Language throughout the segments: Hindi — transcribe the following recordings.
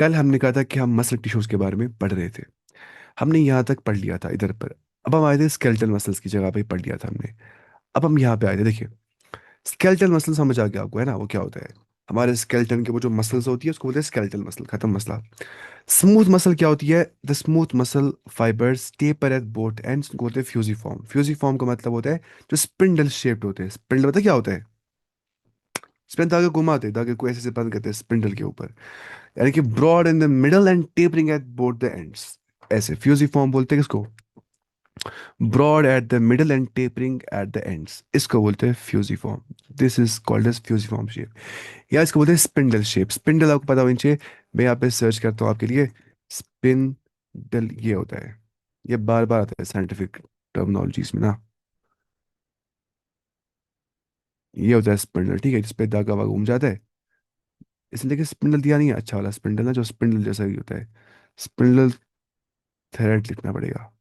कल हमने कहा था कि हम मसल टिश्यूज के बारे में पढ़ रहे थे। हमने यहाँ तक पढ़ लिया था इधर पर। अब हम आए थे स्केलेटल मसल्स की जगह पे ही पढ़ लिया था हमने। अब हम यहाँ पे आए थे, देखिए। स्केलेटल मसल समझ आ गया आपको, है ना? वो क्या होता है? हमारे स्केलेटन के वो जो मसल्स होती है उसको बोलते हैं स्केलेटल मसल, खत्म मसला। स्मूथ मसल क्या होती है? The smooth muscle fibres taper at both ends को बोलते हैं फ्यूजिफॉर्म। फ्यूजिफॉर्म का मतलब होता है जो स्पिंडल शेप्ड होते हैं। स्पिंडल पता क्या होता है? स्पिन धागे घुमाते हैं, धागे को ऐसे से बंद करते हैं स्पिंडल के ऊपर। यानी कि broad in the middle and tapering at both the ends. ऐसे फ्यूजिफॉर्म बोलते हैं किसको? Broad at the middle and tapering at the ends, इसको बोलते हैं fusiform. This is called as fusiform shape, या इसको बोलते हैं स्पिंडल शेप। स्पिंडल आपको पता होना चाहिए। मैं यहाँ पे सर्च करता हूँ आपके लिए। स्पिंडल ये होता है, ये बार बार आता है साइंटिफिक टर्मिनोलॉजीज में ना। ये होता है स्पिंडल, ठीक है, जिसपे धागा वागा घूम जाता है। इसलिए देखिए स्पिंडल दिया नहीं है, अच्छा वाला स्पिंडल ना, जो स्पिंडल जैसा ही होता है। स्पिंडल थ्रेड लिखना पड़ेगा।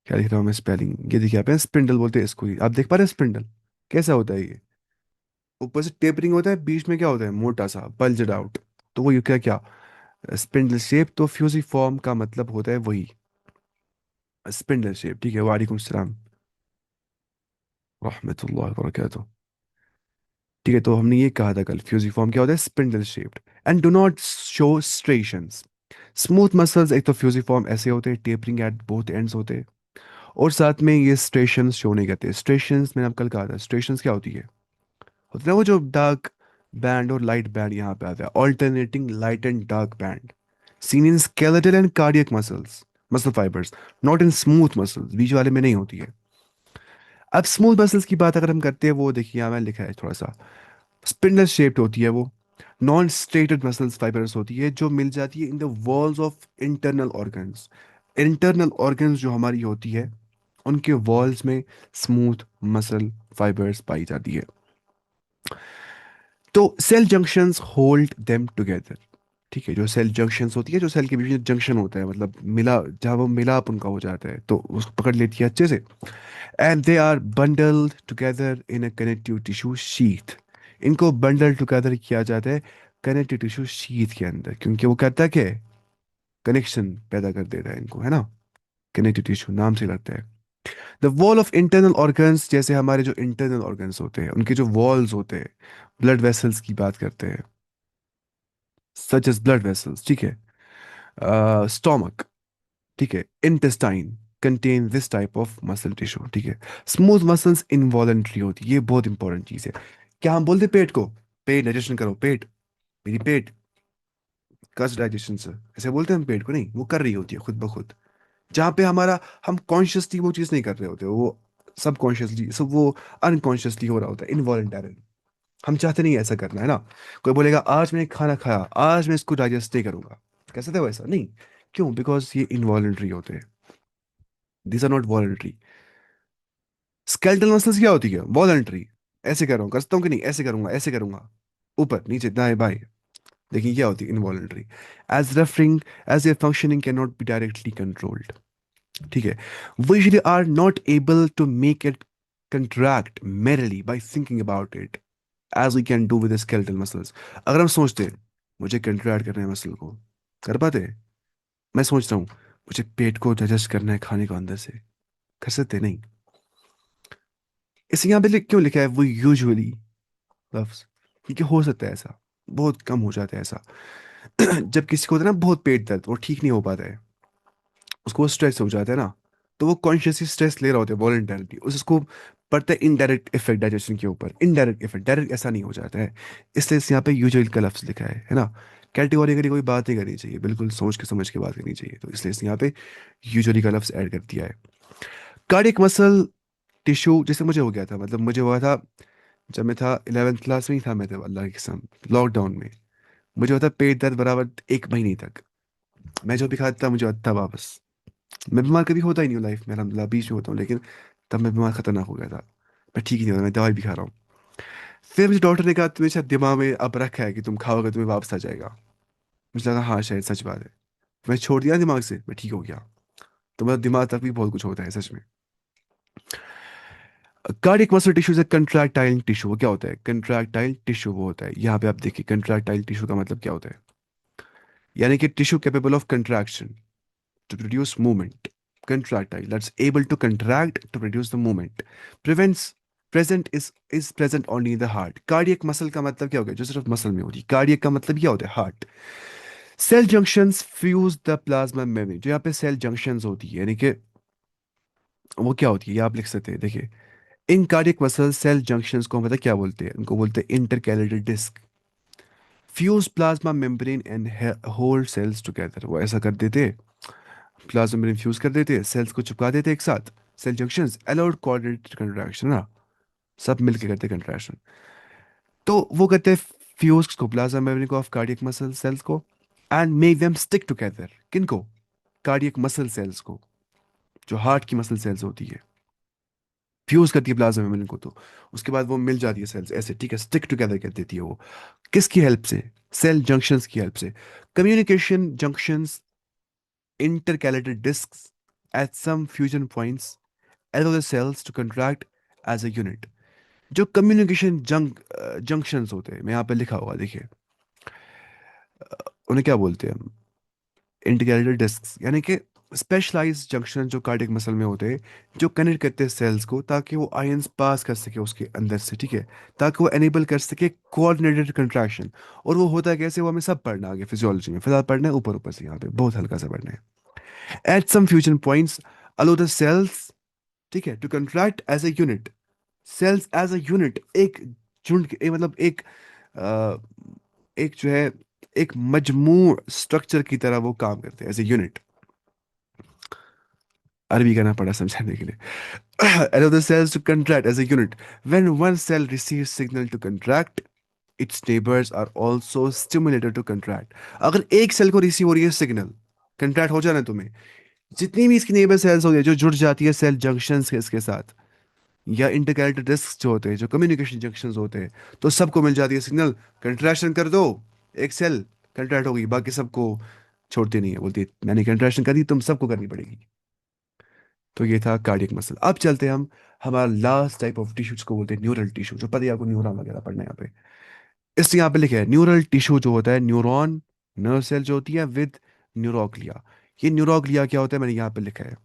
क्या लिख रहा हूँ मैं स्पेलिंग? ये देखिए आप, स्पिंडल बोलते हैं इसको ही। आप देख पा रहे हैं स्पिंडल कैसा होता है ये? ऊपर से टेपरिंग होता है, बीच में क्या होता है? मोटा सा बल्जड आउट। तो वो ये क्या क्या स्पिंडल शेप। तो फ्यूजिफॉर्म का मतलब होता है वही स्पिंडल शेप, ठीक है। वालेकुम सलाम रहमतुल्लाहि व बरकातहू। ठीक है, तो हमने ये कहा था कल, फ्यूजिफॉर्म क्या होता है? Spindle shaped and do not show striations. Smooth muscles एक तो फ्यूजिफॉर्म ऐसे होते हैं, टेपरिंग एट बोथ एंड्स होते हैं, और साथ में ये स्ट्रेशंस शो नहीं करते। स्ट्रेशंस मैंने आपको कल कहा था, स्ट्रेशंस क्या होती है? होता है ना वो जो डार्क बैंड और लाइट बैंड यहाँ पे आता है, alternating light and dark band, seen in skeletal and cardiac muscles, muscle fibres, not in smooth muscles. बीच वाले में नहीं होती है। अब स्मूथ मसल्स की बात अगर हम करते हैं, वो देखिए यहाँ मैंने लिखा है थोड़ा सा। स्पिंडल शेप्ड होती है वो। नॉन स्ट्रेटेड मसल्स फाइबर्स होती है जो मिल जाती है in the walls of internal organs. Internal organs जो हमारी होती है, उनके वॉल्स में स्मूथ मसल फाइबर्स पाई जाती है। तो cell junctions hold them together. ठीक है, जो सेल जंक्शंस होती है, जो सेल के बीच में जंक्शन होता है, मतलब मिला, जहाँ वो मिलाप उनका हो जाता है, तो उसको पकड़ लेती है अच्छे से। And they are bundled together in a connective tissue sheath. इनको बंडल टुगेदर किया जाता है कनेक्टिव टिश्यू शीथ के अंदर, क्योंकि वो करता क्या है? कनेक्शन पैदा कर देता है इनको, है ना? कनेक्टिव टिश्यू नाम से लगता है। The wall of internal organs, जैसे हमारे जो इंटरनल ऑर्गन्स होते हैं उनके जो वॉल्स होते हैं, ब्लड वेसल्स की बात करते हैं, सच एज ब्लड वेसल्स, ठीक है। स्टोमक, ठीक है, intestine contain this type of muscle tissue, ठीक है। स्मूथ मसल्स इनवॉलेंट्री होती है, ये बहुत इंपॉर्टेंट चीज है। क्या हम बोलते पेट को? पेट डाइजेशन करो, पेट, मेरी पेट कस डाइजेशन से, ऐसे बोलते हैं हम पेट को? नहीं, वो कर रही होती है खुद ब खुद। जहाँ पे हमारा, हम कॉन्शियसली वो चीज़ नहीं कर रहे होते, वो सब कॉन्शियसली, सब वो अनकॉन्शियसली हो रहा होता है, इनवॉलेंटरी। हम चाहते नहीं ऐसा करना, है ना? कोई बोलेगा आज मैंने खाना खाया, आज मैं इसको डाइजेस्ट नहीं करूंगा, कैसे थे वैसा नहीं? क्यों? बिकॉज ये इनवॉलेंट्री होते हैं। This are not voluntary. Skeletal muscles क्या होती है? वॉलेंट्री। ऐसे कर रहा हूँ, करता हूँ कि नहीं, ऐसे करूंगा, ऐसे करूंगा, ऊपर नीचे दाएं बाएं। लेकिन क्या होती है? Involuntary. As referring, as a functioning can not be directly controlled, ठीक है। We usually are not able to make it contract merely by thinking about it as we can do with the skeletal muscles. अगर हम सोचते हैं मुझे कंट्रैक्ट करना है मसल को, कर पाते हैं? मैं सोच रहा हूँ मुझे पेट को डाइजेस्ट करना है खाने को अंदर से, कर सकते नहीं। इसे यहाँ पे क्यों लिखा है वो यूजुअली लफ्स? क्योंकि हो सकता है ऐसा, बहुत कम हो जाता है ऐसा। जब किसी को होता है ना बहुत पेट दर्द, वो ठीक नहीं हो पाता है, उसको स्ट्रेस हो जाता है ना, तो वो कॉन्शियसली स्ट्रेस ले रहा होता है वॉलेंटरली, उसको पड़ता है इनडायरेक्ट इफेक्ट डाइजेशन के ऊपर। इनडायरेक्ट इफेक्ट, डायरेक्ट ऐसा नहीं हो जाता है। इसलिए इस यहाँ पे यूजुअल का लफ्ज लिखा है ना। कैटेगोरिकली कोई बात नहीं करनी चाहिए, बिल्कुल सोच के समझ के बात करनी चाहिए, तो इसलिए इस यहाँ पे यूजुअली का लफ्ज ऐड कर दिया है। कार्डियक मसल टिश्यू, जैसे मुझे हो गया था, मतलब मुझे हुआ था जब मैं था 11th क्लास में ही था मैं, तब अल्लाह की कसम लॉकडाउन में मुझे होता पेट दर्द बराबर 1 महीने तक। मैं जो भी खाता था मुझे आता था वापस। मैं बीमार कभी होता ही नहीं हूँ लाइफ में, अलहमदिल्ला बीच में होता हूँ, लेकिन तब मैं बीमार खतरनाक हो गया था। मैं ठीक ही नहीं होता, मैं दवाई भी खा रहा हूँ। फिर मुझे डॉक्टर ने कहा तुम्हें शायद दिमाग में अब रखा है कि तुम खाओगे तुम्हें वापस आ जाएगा। मुझे लगा हाँ शायद सच बात है। मैं छोड़ दिया दिमाग से, मैं ठीक हो गया। तो मतलब दिमाग तक भी बहुत कुछ होता है सच में। Cardiac muscle tissue is contractile tissue. वो क्या होता है? कंट्रैक्टाइल टिश्यू वो होता है, यहाँ पे आप देखिए कंट्रैक्टाइल टिश्यू का मतलब क्या होता है? यानी कि tissue capable of contraction to produce movement. Contractile, that's able to contract to produce the movement. Prevents present is present only in the heart. Cardiac muscle का मतलब क्या हो गया, जो सिर्फ मसल में होती है. कार्डियक का मतलब क्या होता है, heart. Cell junctions fuse the plasma membrane. जो यहाँ पे सेल जंक्शंस होती है, यानी कि वो क्या होती है, ये आप लिख सकते हैं, देखिए. इन कार्डियक मसल सेल जंक्शंस को मतलब क्या बोलते हैं, उनको बोलते हैं intercalated disc. Fuse plasma membrane and hold cells together. वो ऐसा कर देते, प्लाज्मा में इन्फ्यूज कर देते, सेल्स को चिपका देते एक साथ. Cell junctions allowed coordinated contraction ना, सब मिलके करते कंट्रैक्शन. तो वो करते हैं फ्यूज को, प्लाज्मा मेम्ब्रेन को, ऑफ कार्डियक मसल सेल्स को, and make them stick together. किनको, कार्डियक मसल सेल्स को, जो हार्ट की मसल सेल्स होती है. फ्यूज करती है प्लाज्मा मेम्ब्रेन को, तो उसके बाद वो मिल जाती है सेल्स ऐसे, ठीक है, स्टिक टुगेदर कर देती है वो. किसकी हेल्प से, सेल जंक्शंस की हेल्प से. Communication junctions, intercalated discs at some fusion points allow the cells to contract as a unit. जो कम्युनिकेशन जंक्शंस होते हैं, मैं यहाँ पे लिखा हुआ देखिए, उन्हें क्या बोलते हैं हम, इंटीग्रेटेड डिस्क्स, यानी कि स्पेशलाइज्ड जंक्शन जो कार्डियक मसल में होते हैं, जो कनेक्ट करते हैं सेल्स को, ताकि वो आयंस पास कर सके उसके अंदर से, ठीक है, ताकि वो एनेबल कर सके कोऑर्डिनेटेड कंट्रैक्शन. और वो होता है कैसे, वो हमें सब पढ़ना आगे फिजियोलॉजी में, फिलहाल पढ़ना है ऊपर ऊपर से, यहाँ पे बहुत हल्का सा पढ़ना है. एट सम फ्यूजन पॉइंट्स अलो द सेल्स, ठीक है, to contract as a unit. Cells as a unit, एक झुंड मतलब अ, एक जो है, एक मजमू स्ट्रक्चर की तरह वो काम करते हैं एज ए यूनिट. अरबी करना पड़ा समझाने के लिए. allow the cells to contract as a unit. When one cell receives signal to contract, its neighbors are also stimulated to contract. अगर एक सेल को रिसीव हो रही है सिग्नल, कंट्रैक्ट हो जाना तुम्हें, जितनी भी इसकी नेबर सेल्स होती है जो जुड़ जाती है सेल जंक्शंस के इसके साथ, या इंटरकैरेटेड डिस्क जो होते हैं, जो कम्युनिकेशन जंक्शंस होते हैं, तो सबको मिल जाती है सिग्नल, कंट्रैक्शन कर दो. एक सेल कंट्रैक्ट हो गई, बाकी सबको छोड़ती नहीं है, बोलती है मैंने कंट्रैक्शन कर दी, तुम सबको करनी पड़ेगी. तो ये था कार्डियक मसल. अब चलते हैं हम हमारा लास्ट टाइप ऑफ टिश्यूज को बोलते हैं न्यूरल टिश्यू. जो पता है आपको, न्यूरॉन वगैरह पढ़ना है यहाँ पे. इसलिए यहाँ पे लिखे है न्यूरल टिश्यू जो होता है, न्यूरॉन, नर्व सेल जो होती है विद न्यूरोग्लिया. ये न्यूरोग्लिया क्या होता है, मैंने यहाँ पे लिखा है.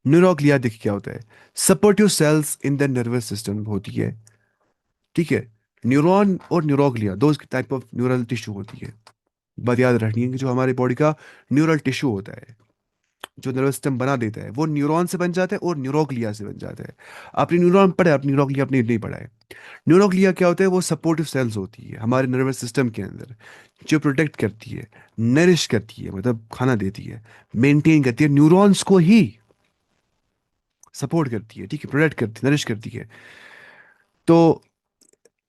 न्यूरोग्लिया देखिए क्या होता है, supportive cells in the nervous system होती है, ठीक है. न्यूरॉन और न्यूरोग्लिया दो टाइप ऑफ न्यूरल टिश्यू होती है. बात याद रखनी है कि जो हमारे बॉडी का न्यूरल टिश्यू होता है, जो नर्वस सिस्टम बना देता है, वो न्यूरॉन से बन जाता है और न्यूरोग्लिया से बन जाता है. आपने न्यूरॉन पढ़ा है, आपने न्यूरोग्लिया अपने नहीं पढ़ा है. न्यूरोग्लिया क्या होता है, वो सपोर्टिव सेल्स होती है हमारे नर्वस सिस्टम के अंदर, जो प्रोटेक्ट करती है, नरिश करती है, मतलब खाना देती है, मेंटेन करती है, न्यूरॉन्स को ही सपोर्ट करती है, ठीक है, प्रोटेक्ट करती है, नरिश करती है. तो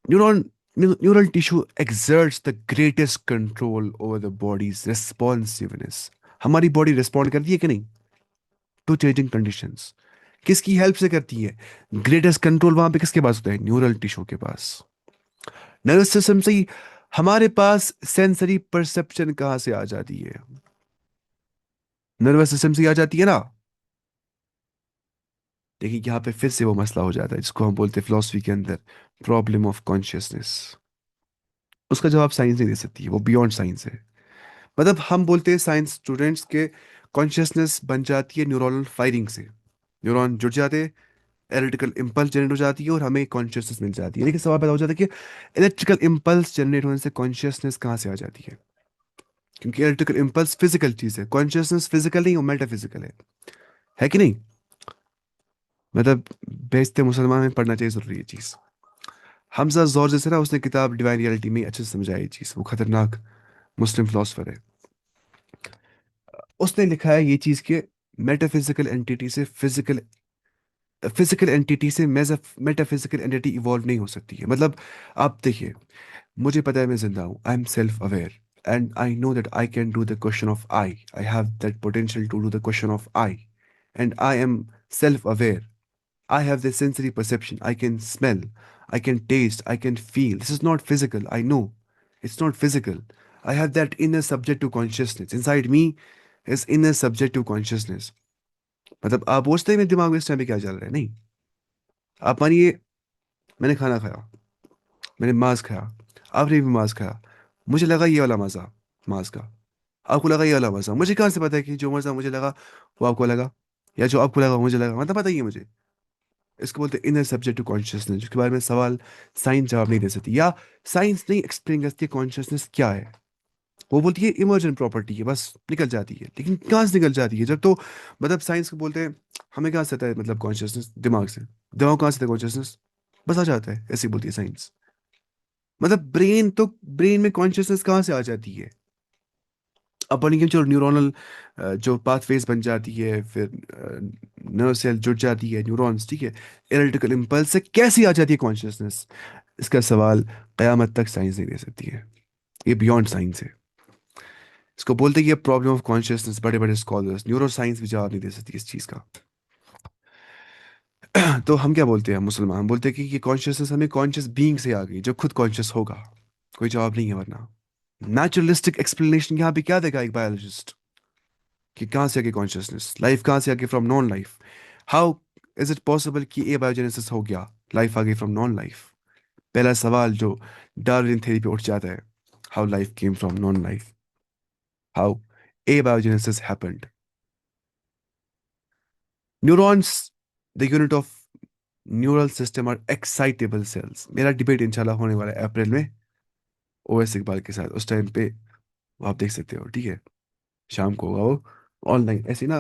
neuron, neural tissue exerts the greatest control over the body's responsiveness. हमारी बॉडी रिस्पॉन्ड करती है कि नहीं टू चेंजिंग कंडीशंस. किसकी हेल्प से करती है, ग्रेटेस्ट कंट्रोल वहां पे किसके पास होता है, न्यूरल टिश्यू के पास. नर्वस सिस्टम से ही हमारे पास सेंसरी परसेप्शन कहाँ से आ जाती है, नर्वस सिस्टम से ही आ जाती है ना. देखिए यहाँ पे फिर से वो मसला हो जाता है जिसको हम बोलते हैं फिलोसफी के अंदर प्रॉब्लम ऑफ कॉन्शियसनेस. उसका जवाब साइंस नहीं दे सकती, वो बियॉन्ड साइंस है. मतलब हम बोलते हैं साइंस स्टूडेंट्स के, कॉन्शियसनेस बन जाती है न्यूरल फायरिंग से. न्यूरॉन जुड़ जाते हैं, इलेक्ट्रिकल इंपल्स जनरेट हो जाती है और हमें कॉन्शियसनेस मिल जाती है. लेकिन सवाल पैदा हो जाता है कि इलेक्ट्रिकल इंपल्स जनरेट होने से कॉन्शियसनेस कहाँ से आ जाती है, क्योंकि इलेक्ट्रिकल इंपल्स फिजिकल चीज है, कॉन्शियसनेस फिजिकल नहीं, वो मेटाफिजिकल है कि नहीं. मतलब बेइज्जते मुसलमान में पढ़ना चाहिए जरूरी ये चीज. हमजा जोर जैसे ना, उसने किताब डिवाइन रियलिटी में अच्छे से समझाई ये चीज, वो खतरनाक मुस्लिम फिलोसफर है. उसने लिखा है ये चीज के, मेटाफिजिकल एंटिटी से फिजिकल, फिजिकल एंटिटी से मेटाफिजिकल एंटिटी इवॉल्व नहीं हो सकती है. मतलब आप देखिए, मुझे पता है मैं जिंदा हूँ, I am self aware, and I know that I can do the question of I have that potential to do the question of I, and I am self aware. I have the sensory perception. I can smell. I can taste. I can feel. This is not physical. I know. It's not physical. I have that inner subjective consciousness. Inside me is inner subjective consciousness. मतलब आप पूछते हैं मेरे दिमाग में इस टाइम पे क्या चल रहा है, नहीं. आप मानिए मैंने खाना खाया, मैंने मांस खाया, आपने भी मांस खाया, मुझे लगा ये वाला मज़ा. मास का। आपको लगा ये वाला मजा, मुझे कहाँ से पता है कि जो मजा मुझे लगा वो आपको लगा, या जो आपको लगा वो मुझे लगा, मतलब पता ही है मुझे। इसको बोलते हैं इनर सब्जेक्टिव कॉन्शियसनेस, जिसके बारे में सवाल साइंस जवाब नहीं दे सकती, या साइंस नहीं एक्सप्लेन कर सकती कॉन्शियसनेस क्या है। वो बोलती है इमर्जेंट प्रॉपर्टी है, बस निकल जाती है, लेकिन कहाँ से निकल जाती है जब तो, मतलब साइंस को बोलते हैं हमें कहाँ से आता है, मतलब कॉन्शियसनेस दिमाग से, दिमाग कहाँ से आता है कॉन्शियसनेस, बस आ जाता है, ऐसे बोलती है साइंस। मतलब ब्रेन तो, ब्रेन में कॉन्शियसनेस कहाँ से आ जाती है। अपन ये चलो न्यूरोनल जो पाथवेज बन जाती है, फिर नर्व सेल जुड़ जाती है, न्यूरॉन्स, ठीक है, इलेक्ट्रिकल इम्पल्स से कैसी आ जाती है कॉन्शियसनेस, इसका सवाल कयामत तक साइंस नहीं दे सकती है, ये बियॉन्ड साइंस है। इसको बोलते हैं ये प्रॉब्लम ऑफ कॉन्शियसनेस, बड़े बड़े स्कॉलर्स न्यूरो साइंस भी जवाब नहीं दे सकती इस चीज़ का। तो हम क्या बोलते हैं मुसलमान, हम बोलते हैं कि ये कॉन्शियसनेस हमें कॉन्शियस बीइंग से आ गई जो खुद कॉन्शियस होगा, कोई जवाब नहीं है वरना। नेचुरलिस्टिक एक्सप्लेनेशन यहाँ पे क्या देगा एक बायोलॉजिस्ट, कि कहाँ से आगे कॉन्शियसनेस, लाइफ कहाँ से आगे from non life, how is it possible कि ए बायोजेनेसिस हो गया, लाइफ आगे फ्रॉम नॉन लाइफ। पहला सवाल जो डार्विन थ्योरी पे उठ जाता है, how life came from non life, how abiogenesis happened. Neurons the unit of neural system are excitable cells, मेरा डिबेट इंशाल्लाह होने वाला है अप्रैल में ओएस इकबाल के साथ, उस टाइम पे वो आप देख सकते हो, ठीक है, शाम को होगा वो ऑनलाइन ऐसे ना।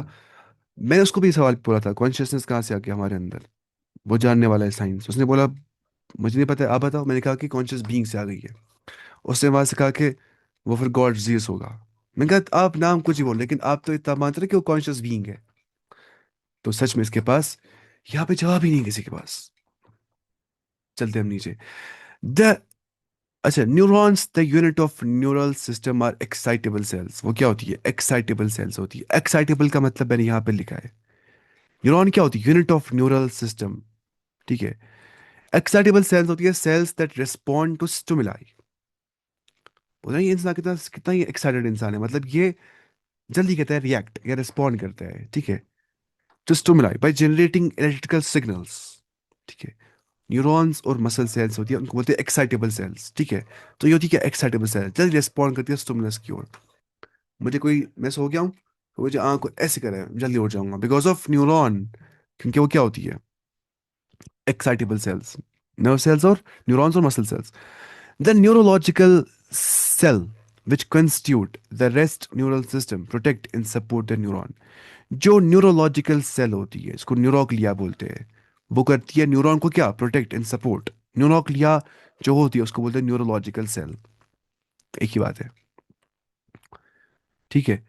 मैंने उसको भी सवाल बोला था कॉन्शियसनेस कहाँ से आ गया हमारे अंदर, वो जानने वाला है साइंस, उसने बोला मुझे नहीं पता है, आप बताओ, मैंने कहा कि कॉन्शियस बीइंग से आ गई है। उसने वहां से कहा कि वो फिर गॉड जीसस होगा। मैंने कहा आप नाम कुछ ही बोल, लेकिन आप तो इतना मानते रहे कि वो कॉन्शियस बीइंग है। तो सच में इसके पास यहाँ पे जवाब ही नहीं किसी के पास। चलते हम नीचे। द अच्छा, neurons the unit of neural system are excitable cells, वो क्या होती है, एक्साइटेबल सेल्स होती है। एक्साइटेबल का मतलब मैंने यहाँ पे लिखा है, न्यूरॉन क्या होती है, यूनिट ऑफ न्यूरल सिस्टम, ठीक है। एक्साइटेबल सेल्स होती है cells that respond to stimuli. बोला ये इंसान कितना कितना ही एक्साइटेड इंसान है, मतलब ये जल्दी कहता है रिएक्ट या रिस्पॉन्ड करता है, ठीक है, to stimuli by generating electrical signals, ठीक है। न्यूरॉन्स और मसल सेल्स होती है, उनको बोलते हैं एक्साइटेबल सेल्स, ठीक है। तो ये होती है क्या, एक्साइटेबल सेल्स जल्दी रिस्पॉन्ड करती है स्टिमुलस की ओर। मुझे कोई, मैं सो गया हूँ तो मुझे आंख को ऐसे करे जल्दी उठ जाऊंगा बिकॉज ऑफ न्यूरॉन, क्योंकि वो क्या होती है, एक्साइटेबल सेल्स, नर्व सेल्स और न्यूरॉन्स और muscle cells. The neurological cell which constitute the rest neural system protect and support the neuron। जो न्यूरोलॉजिकल सेल होती है इसको न्यूरोग्लिया बोलते हैं, वो करती है न्यूरॉन को क्या, प्रोटेक्ट एंड सपोर्ट। न्यूरोग्लिया जो होती है उसको बोलते हैं न्यूरोलॉजिकल सेल, एक ही बात है, ठीक है।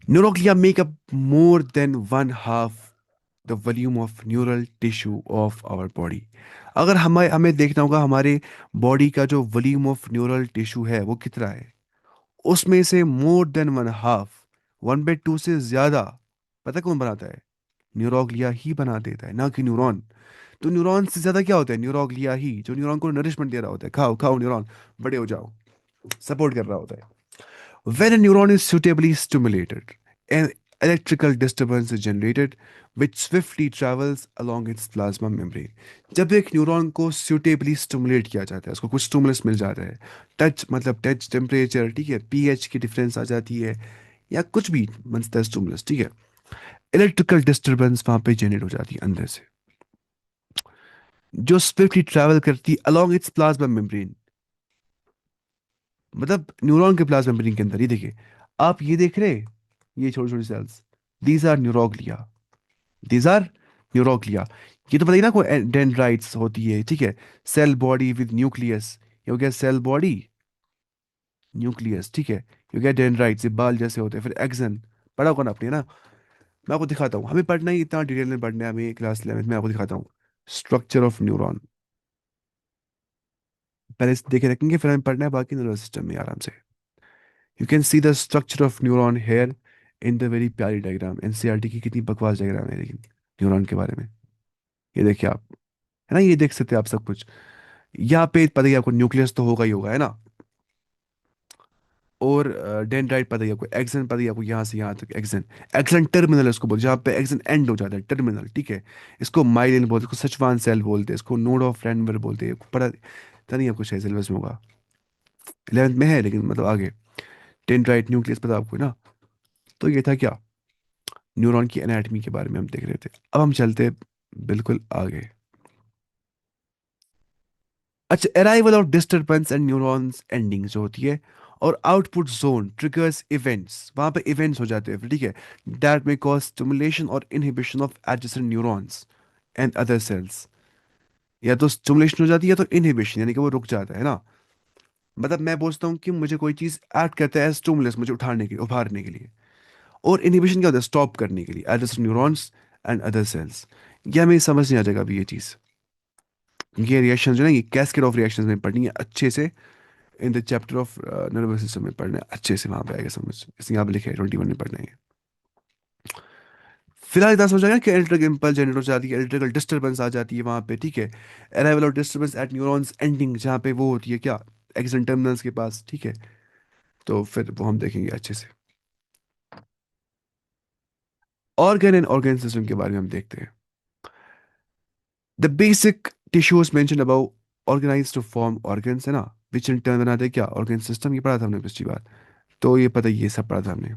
Neuroglia make up more than one half the volume of neural tissue of our body. अगर हमें हमें देखना होगा हमारे बॉडी का जो वॉल्यूम ऑफ न्यूरल टिश्यू है वो कितना है, उसमें से मोर देन वन हाफ, 1/2 से ज्यादा, पता कौन बनाता है, न्यूरोग्लिया ही बना देता है, ना कि न्यूरॉन। तो न्यूरॉन से ज्यादा क्या होता है, न्यूरोग्लिया ही, जो न्यूरॉन को नरिशमेंट दे रहा होता है, खाओ खाओ न्यूरॉन, बड़े हो जाओ, सपोर्ट कर रहा होता है। When a neuron is suitably stimulated, an electrical disturbance is generated which swiftly travels along its plasma membrane। जब एक न्यूरॉन को suitably stimulate किया जाता है, उसको कुछ स्टिमुलस मिल जाता है, टच मतलब टच टेम्परेचर, ठीक है, पीएच की डिफरेंस आ जाती है, या कुछ भी बनता है स्टिमुलस, ठीक है, इलेक्ट्रिकल डिस्टर्बेंस वहां पे जनरेट हो जाती है अंदर से, जो स्विफ्टली ट्रैवल करती है along its plasma membrane। मतलब न्यूरॉन के प्लाज्मा मेम्ब्रेन के अंदर, ये देखिए, आप ये देख रहे हैं, ये छोटी छोटी cells, these are neuroglia, these are neuroglia. ये तो बताइए ना, कोई डेंड्राइट्स होती है, ठीक है, सेल बॉडी विद न्यूक्लियस, ये हो गया सेल बॉडी, न्यूक्लियस, ठीक है, ये हो गया डेंड्राइट्स, ये बाल जैसे होते हैं, फिर एक्सन, पढ़ा होगा ना आपने ना। मैं आपको दिखाता हूँ, हमें पढ़ना ही इतना डिटेल में पढ़ना है हमें, क्लास 11 में आपको दिखाता हूँ स्ट्रक्चर ऑफ न्यूरॉन। पहले इसे देखे रखेंगे, फिर हमें पढ़ना है बाकी नर्वस सिस्टम में आराम से। You can see the structure of neuron here in the very प्यारी डायग्राम, एनसीईआरटी की कितनी बकवास डायग्राम है लेकिन न्यूरॉन के बारे में, ये देखिए आप, है ना, ये देख सकते हैं आप सब कुछ। यहाँ पे पता ही है आपको न्यूक्लियस तो होगा ही होगा, है ना, और डेंड्राइट पता ही है आपको, एक्सन पता ही है आपको, यहाँ से यहाँ तक एक्सन, एक्सन टर्मिनल इसको बोलते हैं, जहाँ पे एक्सन एंड हो जाता है, टर्मिनल, ठीक है। इसको माइलिन बोलते हैं, इसको सचवान सेल बोलते हैं, इसको नोड ऑफ रैनबर बोलते हैं, पता नहीं आपको शायद सिलेबस में होगा, 11th में है लेकिन मतलब आगे। डेंड्राइट न्यूक्लियस पता आपको ना। तो ये था क्या, न्यूरॉन की एनाटॉमी के बारे में हम देख रहे थे। अब हम चलते बिल्कुल आगे। अच्छा, arrival of disturbance and neurons ending जो होती है, और आउटपुट जोन ट्रिगर्स इवेंट्स, वहां पे इवेंट्स हो जाते हैं, ठीक है, दैट मे कॉज स्टिमुलेशन और inhibition of adjacent neurons and other sales. या तो स्टिमुलेशन हो जाती है, या तो इनहिबिशन, यानी कि वो रुक जाता है ना। मतलब मैं बोलता हूँ कि मुझे कोई चीज ऐड करता है स्टिमुलस, मुझे उठाने के लिए, उभारने के लिए। और इनहिबिशन क्या होता है, स्टॉप करने के लिए, adjacent neurons and other sales. ये हमें समझ नहीं आ जाएगा अभी ये चीज। ये रिएक्शन जो है, ये कैस्केड ऑफ रिएक्शंस में पढ़नी है अच्छे से। In the chapter of nervous system में पढ़ना है अच्छे से, वहां पे आएगा समझ, इसलिए यहाँ पे लिखे 21 में पढ़ना है। फिलहाल इतना समझ आएगा कि इलेक्ट्रिकल इंपल्स जनरेट हो जाती है, इलेक्ट्रिकल डिस्टर्बेंस आ जाती है वहां पे, ठीक है। Arrival of disturbance at neurons ending, जहाँ पे वो होती है क्या, एक्सन टर्मिनल्स के पास, ठीक है। तो फिर वो हम देखेंगे अच्छे से। ऑर्गन एंड ऑर्गन सिस्टम के बारे में हम देखते हैं। The basic tissues mention above organize to form organs, है ना, विच इन टर्न बनाते हैं क्या, ऑर्गन सिस्टम। ये पढ़ा था हमने पिछली बार। तो ये पता, ये सब पढ़ा था हमने,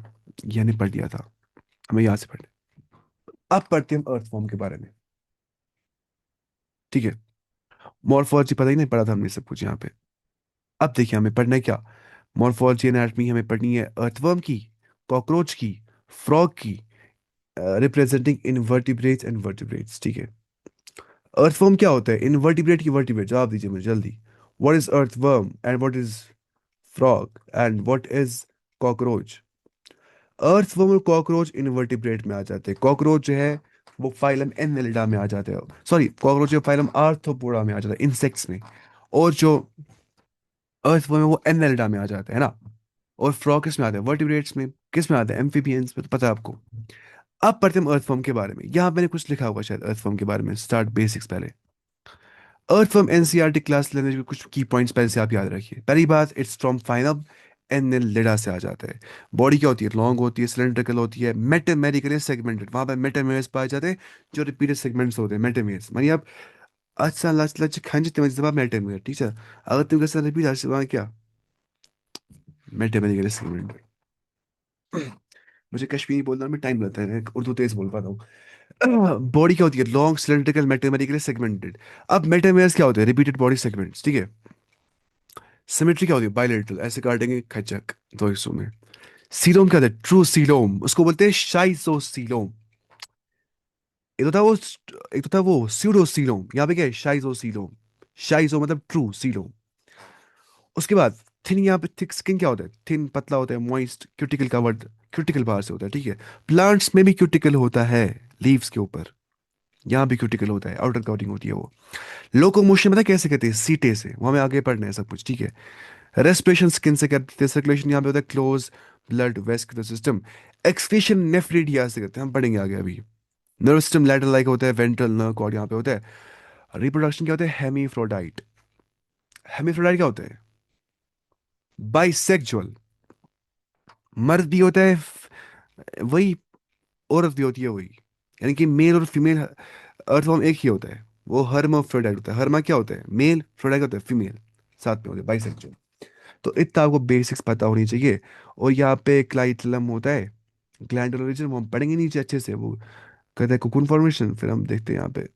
ये नहीं पढ़ लिया था, हमें यहाँ से पढ़। अब पढ़ते हैं हम अर्थ फॉर्म के बारे में, ठीक है। मॉर्फोलॉजी पता ही नहीं, पढ़ा था हमने सब कुछ यहाँ पे। अब देखिए हमें पढ़ना है क्या, मॉर्फोलॉजी एनाटॉमी हमें पढ़नी है अर्थवर्म की, कॉकरोच की, फ्रॉग की, रिप्रेजेंटिंग इनवर्टिब्रेट्स एंड वर्टिब्रेट्स, ठीक है। अर्थवर्म क्या होता है, इनवर्टिब्रेट की वर्टिब्रेट, जवाब दीजिए मुझे जल्दी। What is earthworm and what is frog and what is cockroach. Earthworm और कॉकरोच इनवर्टिब्रेट में आ जाते हैं। कॉकरोच जो है वो फाइलम एनिलिडा में आ जाते हैं, सॉरी, कॉकरोच जो फाइलम आर्थ्रोपोडा में आ जाता है, इंसेक्ट्स में। और जो अर्थवर्म है वो एनिलिडा में आ जाता है ना। और फ्रॉग किस में आते हैं, वर्टिब्रेट्स में। किस में आते हैं, एम्फीबियंस में, तो पता है आपको। अब पढ़ते हैं अर्थवर्म के बारे में। यहाँ मैंने कुछ लिखा हुआ शायद अर्थवर्म के बारे में, स्टार्ट बेसिक्स पहले। अर्थवर्म एनसीईआरटी क्लास लैंग्वेज में कुछ की पॉइंट्स पहले से आप याद रखिए। पहली बात, इट्स फ्रॉम फाइनम एनिलिडा से आ जाता है। बॉडी क्या होती है, लॉन्ग होती है, सिलेंड्रिकल होती है, मेटामेरिकली सेगमेंटेड, वहां पर मेटामेर्स पाए जाते हैं, जो रिपीटेड सेगमेंट्स होते हैं, मेटामेर्स मानिए आप। अच्छा लच लच खंज तम जब मेटामेर, ठीक है। अगर तुम कैसे रिपीट वहाँ क्या, मेटामेरिकली सेगमेंटेड। मुझे कश्मीरी बोलना में टाइम लगता है, उर्दू तेज बोल पाता हूँ। बॉडी क्या होती है, लॉन्ग सिलेंड्रिकल मेटामेरिकली सेगमेंटेड। अब मेटामेर्स क्या होते हैं, रिपीटेड बॉडी सेगमेंट्स, ठीक है। सिमेट्री क्या होती है, बायलैटरल, ऐसे काटेंगे खचक दो हिस्सों में। सीलोम क्या होता है, ट्रू सीलोम, उसको बोलते हैं शाइजोसीलोम। एक तो था वो एक तो था वो स्यूडोसीलोम, यहाँ पे क्या है, शाइजोसीलोम। शाइजो मतलब ट्रू सीलोम। उसके बाद थिन, यहाँ पे थिक स्किन क्या होता है, थिन पतला होता है, मॉइस्ट क्यूटिकल कवर्ड, क्यूटिकल बाहर से होता है, ठीक है। प्लांट्स में भी क्यूटिकल होता है, लीव्स के ऊपर, यहाँ भी क्यूटिकल होता है, आउटर कवरिंग होती है वो। लोकोमोशन पता है कैसे कहते हैं, सीटे से, वो हमें आगे पढ़ना है सब कुछ, ठीक है। रेस्पिरेशन स्किन से करते हैं, सर्कुलेशन यहाँ पे होता है close blood vascular system. Excretion nephridia से करते हैं, हम पढ़ेंगे आगे अभी। नर्व सिस्टम लैडर लाइक होता है, वेंट्रल नर्व कॉर्ड यहाँ पे होता है। रिप्रोडक्शन क्या होता है, हेमीफ्रोडाइट। हेमीफ्रोडाइट क्या होता है, बाइसेक्सुअल। मर्द भी होता है, वही, औरत भी होती है वही, यानी कि मेल और फीमेल अर्थवर्म एक ही होता है। वो हर्माफ्रोडाइट होता है। हर्मा क्या होता है, मेल, फ्रोडाइट होता है फीमेल, साथ में होते हैं, बाइसेक्सुअल। तो इतना आपको बेसिक्स पता होनी चाहिए। और यहाँ पे क्लाइटलम होता है, ग्लैंडुलर रीजन, वो हम पढ़ेंगे नीचे अच्छे से। वो कहते हैं कोकून फॉर्मेशन, फिर हम देखते हैं यहाँ पे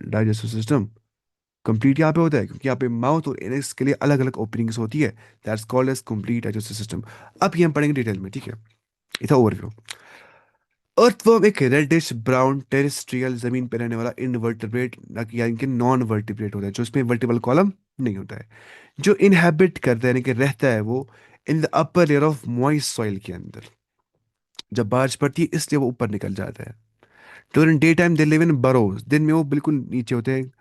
डाइजेस्टिव सिस्टम कंप्लीट यहाँ पे होता है, क्योंकि यहाँ पे माउथ और एनक्स के लिए अलग अलग ओपनिंग्स होती है, that's called as complete digestive system. अब ये हम पढ़ेंगे डिटेल में, ठीक है। ये था ओवरव्यू। अर्थवर्म एक रेडिश ब्राउन टेरेस्ट्रियल जमीन पर रहने वाला इनवर्टिब्रेट, यानी कि नॉन वर्टिब्रेट होता है, जो इसमें वर्टिबल कॉलम नहीं होता है। जो इनहेबिट करता है, यानी कि रहता है वो in the upper layer of moist soil के अंदर। जब बारिश पड़ती है इसलिए वो ऊपर निकल जाता है। During day time they live in burrows, दिन में वो बिल्कुल नीचे होते हैं।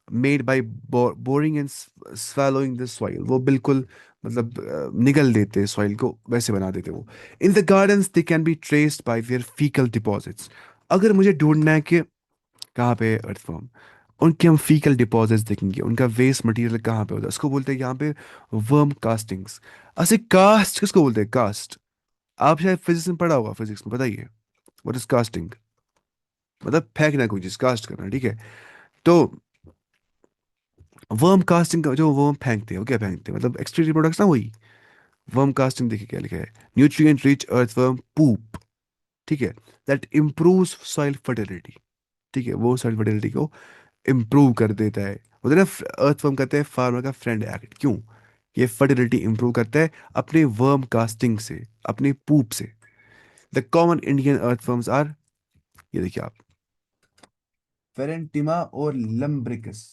Made by boring and swallowing the soil, वो बिल्कुल मतलब निगल देते हैं सॉइल को, वैसे बना देते वो। In the gardens they can be traced bye there faecal deposits. अगर मुझे ढूंढना है कि कहाँ पे अर्थफॉर्म, उनके हम फीकल डिपॉजिट्स देखेंगे, उनका वेस्ट मटेरियल कहाँ पे होता है, उसको बोलते हैं यहाँ पे वर्म कास्टिंग्स। ऐसे कास्ट किसको बोलते हैं, कास्ट। आप शायद फिजिक्स में पढ़ा होगा, फिजिक्स में बताइए, व्हाट इज कास्टिंग। मतलब फेंकना कोई चीज, कास्ट करना, ठीक है। तो वर्म कास्टिंग का जो वर्म फेंकते हैं, वो क्या फेंकते हैं, मतलब एक्सट्रीटरी प्रोडक्ट्स ना, वही वर्म कास्टिंग देखिए क्या लिखा है, न्यूट्रिएंट रिच अर्थवर्म पूप, ठीक है, दैट इम्प्रूव्स सॉइल फर्टिलिटी। ठीक है, वो सॉइल फर्टिलिटी को इम्प्रूव कर देता है। बोलते हैं ना, अर्थवर्म कहते हैं फार्मर का फ्रेंड एक्ट, क्यों? ये फर्टिलिटी इंप्रूव करता है अपने वर्म कास्टिंग से, अपने पूप से। The common Indian earthworms are, ये देखिए आप, फेरेंटिमा और लम्ब्रिकस।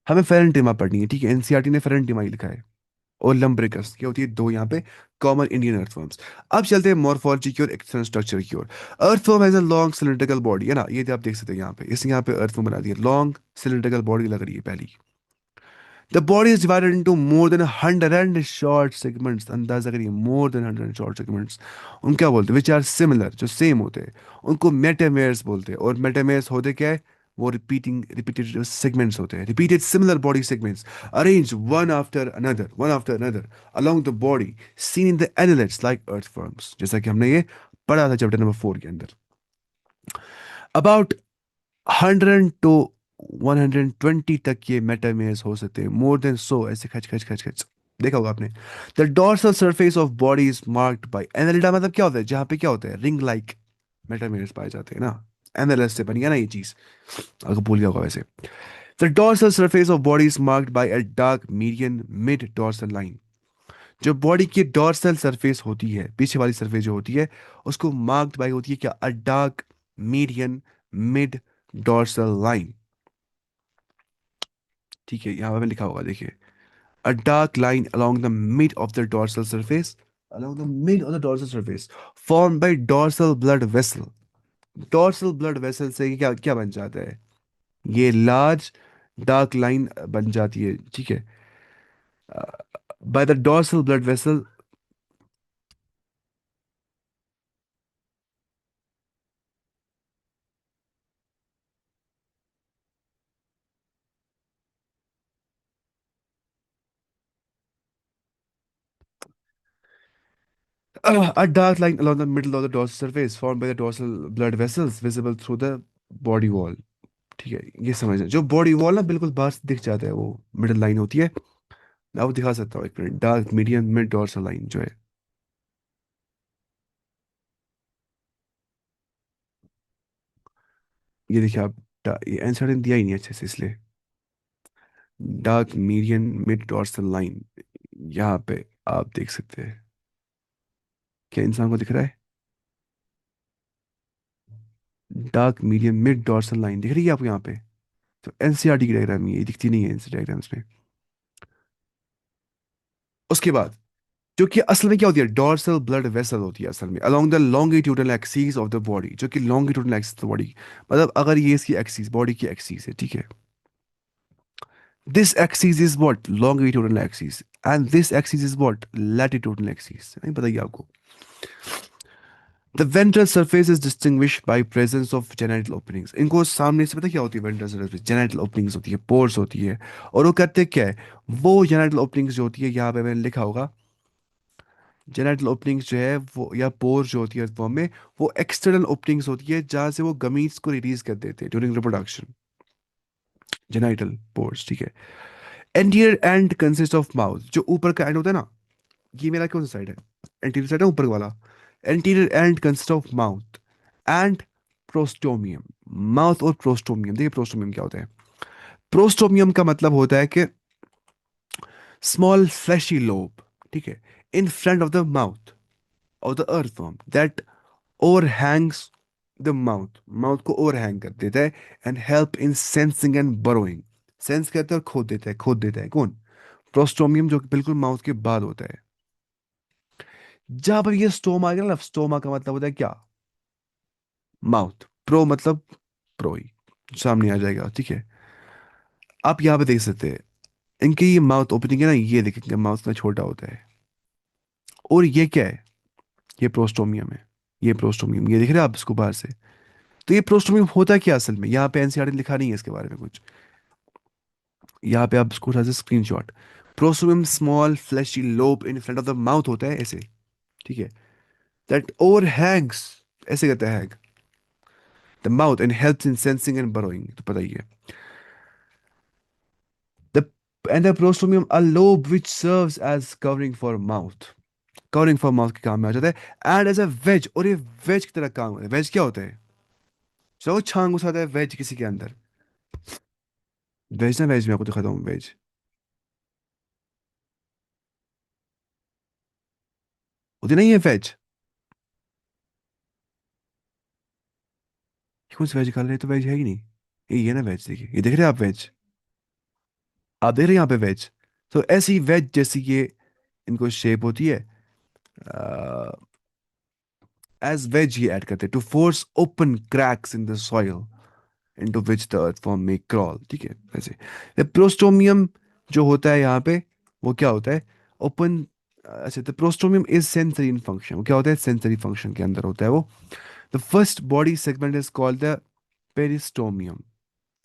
हमें फेरेंटिमा पढ़नी है, ठीक है, एनसीईआरटी ने फेरेंटिमा ही लिखा है। और लम्ब्रिकस, क्या होती है, दो यहाँ पे कॉमन इंडियन अर्थवर्म्स। अब चलते हैं मॉर्फोलॉजी की और एक्सटर्नल स्ट्रक्चर की ओर। Earthworm has a long cylindrical body, है ना, ये आप देख सकते हैं यहाँ पे, इसने यहाँ पे अर्थवर्म बना दिया, लॉन्ग सिलिंड्रिकल बॉडी लग रही है पहली। The body is divided into more than 100 short segments. अंदाजा करिए, more than 100 short segments। उन क्या बोलते हैं, which are similar, जो सेम होते हैं, उनको मेटामेयर्स बोलते हैं। और मेटामेयर्स होते क्या है, वो रिपीटेड सेगमेंट्स होते हैं, repeated similar body segments arrange one after another along the body, seen in the annelids like earthworms, जैसा कि हमने ये पढ़ा था चैप्टर नंबर 4 के अंदर। अबाउट 100 to 120 तक ये मेटामेयर्स हो सकते हैं, मोर देन सो, ऐसे खच खच खच खच, देखा होगा आपने। The dorsal surface of body is marked by Annelida, मतलब क्या होता है, जहाँ पे क्या होता है, रिंग लाइक मेटामेयर्स पाए जाते हैं ना, एनालिस से बनी है ना ये चीज, अगर भूल गया होगा वैसे। The dorsal surface of body is marked by a dark median mid dorsal line. जो बॉडी की डोर्सल सरफेस होती है, पीछे वाली सरफेस जो होती है, उसको मार्क्ड बाय होती है क्या, अ dark median mid dorsal line. ठीक है, यहाँ पे लिखा होगा देखिए, अ dark line along the mid of the dorsal surface, along the mid of the dorsal surface, formed by dorsal blood vessel। dorsal blood vessel से क्या क्या बन जाता है, ये लार्ज डार्क लाइन बन जाती है, ठीक है, by the dorsal blood vessel। A dark line along the middle of the dorsal surface formed by the dorsal blood vessels visible through the body wall। ठीक है, ये समझना, जो बॉडी वॉल ना बिल्कुल बाहर से दिख जाता है, वो मिडिल लाइन होती है। मैं आपको दिखा सकता हूँ, एक minute, dark medium mid dorsal line जो है, ये देखिए आप, ये आंसर दिया ही नहीं अच्छे से इसलिए। Dark median mid dorsal line, यहाँ पे आप देख सकते हैं, क्या इंसान को दिख रहा है, dark medium mid dorsal line दिख रही है आपको यहाँ पे? तो एनसीईआरटी की डायग्राम ये दिखती नहीं है एनसीईआरटी डायग्राम्स में। उसके बाद, जो कि असल में क्या होती है, डॉर्सल ब्लड वेसल होती है असल में, along the longitudinal axis of the body, जो कि longitudinal axis of the body, मतलब अगर ये इसकी एक्सिस, बॉडी की एक्सिस है, ठीक है, this axis is what, longitudinal axis, and this axis is what, latitudinal axis, नहीं बताइए आपको। The ventral surface is distinguished by presence of genital openings. इनको सामने से पता क्या होती है, वेंट्रल सरफेस जेनिटल ओपनिंग्स होती है, पोर्स होती है। और वो करते क्या है, वो जेनिटल ओपनिंग्स जो होती है, यहाँ पे मैंने लिखा होगा, जेनिटल ओपनिंग्स जो है वो, या पोर जो होती है फॉर्म में, वो एक्सटर्नल ओपनिंग्स होती है जहाँ से वो गमीट्स को रिलीज कर देते हैं ड्यूरिंग रिप्रोडक्शन, जेनिटल पोर्स, ठीक है। Anterior and consist of mouth, जो ऊपर का एंड होता है ना, ये मेरा कौन सा साइड है, एंटीरियर साइड है ऊपर वाला। Anterior and consist of mouth and prostomium. Mouth और प्रोस्टोमियम, देखिए प्रोस्टोमियम क्या होता है, प्रोस्टोमियम का मतलब होता है कि स्मॉल फ्लैशी लोब, ठीक है, इन front of the mouth of the earthworm that overhangs the mouth, mouth को ओवरहैंग कर देता है, and help in sensing and burrowing. Sense करता है और खोद देता है कौन, प्रोस्टोमियम, जो कि बिल्कुल माउथ के बाद होता है। जहां पर ये स्टोमा आ गया ना, स्टोमा का मतलब होता है क्या, माउथ, प्रो मतलब प्रो ही सामने आ जाएगा, ठीक है। आप यहाँ पे देख सकते हैं, इनकी ये माउथ ओपनिंग है ना, ये देखेंगे माउथ में छोटा होता है। और ये क्या है, ये प्रोस्टोमियम है, ये प्रोस्टोमियम, ये दिख रहा है आप इसको बाहर से। तो ये प्रोस्टोमियम होता क्या असल में, यहाँ पे एनसीईआरटी लिखा नहीं है इसके बारे में कुछ, यहाँ पे आप इसको उठा से screenshot. Prostomium small fleshy lobe in front of the mouth होता है ऐसे, ठीक है, दैट ओवर हैंग्स, ऐसे कहता है hang the mouth and helps in sensing and burrowing, तो पता ही है। The end the prostomium a lobe which serves as covering for mouth, covering for mouth के काम में आ जाता है, एंड एज अ वेज, और ये वेज की तरह काम होता है। वेज क्या होता है? जो छांग घुसाता है वेज किसी के अंदर। वेज ना, वेज में आपको दिखाता हूँ वेज। होती नहीं है वेज। कौन सी वेज खा रहे हैं? तो वेज है ही नहीं। ये ना वेज, देखिए ये देख रहे हैं आप वेज, आप देख रहे हैं यहाँ पे वेज। तो ऐसी वेज जैसी ये इनको शेप होती है, एज वेज ये ऐड करते हैं to force open cracks in the soil into which the earthworm में क्रॉल, ठीक है वैसे। ये प्रोस्टोमियम जो होता है यहाँ पे, वो क्या होता है? ओपन, अच्छा, the prostomium is sensory in function. वो क्या होता है? सेंसरी फंक्शन के अंदर होता है वो। The first body segment is called the peristomium.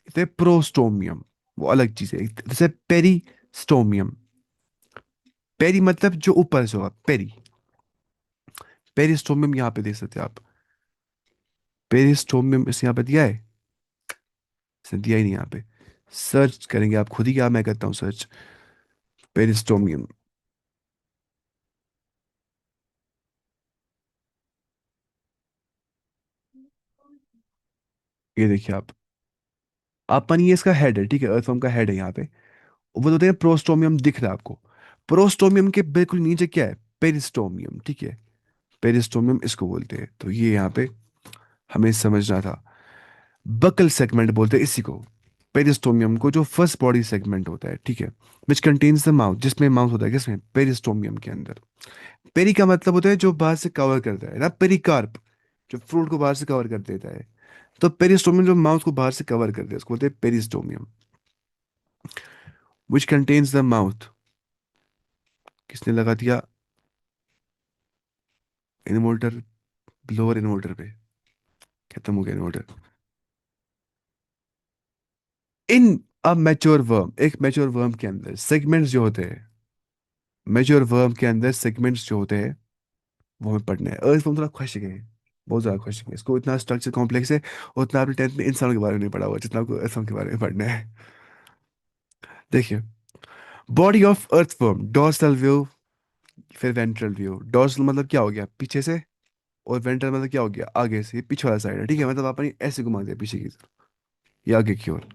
तो प्रोस्टोमियम वो अलग चीज है, जैसे पेरिस्टोमियम। पेरी मतलब जो ऊपर से होगा, पेरी। पेरिस्टोमियम यहाँ पे देख सकते हैं आप। पेरिस्टोमियम इस यहाँ पे दिया है? इसने दिया ही नहीं यहाँ पे। सर्च करेंगे आप खुद ही, क्या मैं करता हूँ सर्च। पेरिस्टोमियम, ये देखिए आप मानिए इसका हेड है, ठीक है, अर्थवर्म का हेड है यहाँ पे। वो बोलते हैं प्रोस्टोमियम दिख रहा है आपको। प्रोस्टोमियम के बिल्कुल नीचे क्या है? पेरिस्टोमियम, ठीक है। पेरिस्टोमियम इसको बोलते हैं, तो ये यहाँ पे हमें समझना था। बकल सेगमेंट बोलते हैं इसी को, पेरिस्टोमियम को, जो फर्स्ट बॉडी सेगमेंट होता है, ठीक है। विच कंटेन्स द माउथ, जिसमें माउथ होता है, किसमें? पेरिस्टोमियम के अंदर। पेरी का मतलब होता है जो बाहर से कवर करता है ना, पेरिकार्प, जो फ्रूट को बाहर से कवर कर देता है। तो पेरिस्टोमियम जो माउथ को बाहर से कवर करता है उसको बोलते हैं peristomium. Which contains the mouth, किसने लगा दिया इन्वोल्टर लोअर इन्वोल्टर पे? खत्म हो गया इन्वोल्टर। इन अ मैच्योर वर्म, एक मैच्योर वर्म के अंदर सेगमेंट्स जो होते हैं, मैच्योर वर्म के अंदर सेगमेंट्स जो होते हैं, वो हमें पढ़ना है। अर्थ फॉर्म थोड़ा खुशक है, बहुत ज्यादा खुशक है, इसको इतना स्ट्रक्चर कॉम्प्लेक्स है। उतना आपने 10th में इंसानों के बारे में नहीं पढ़ा हुआ जितना आपको अर्थ फॉर्म के बारे में पढ़ना है। देखिए, body of earthworm, dorsal view, फिर वेंट्रल व्यू। डॉर्सल मतलब क्या हो गया? पीछे से। और वेंट्रल मतलब क्या हो गया? आगे से, पीछे वाला साइड है, ठीक है, मतलब आपने ऐसे घुमा दिया पीछे की तरफ या आगे की ओर।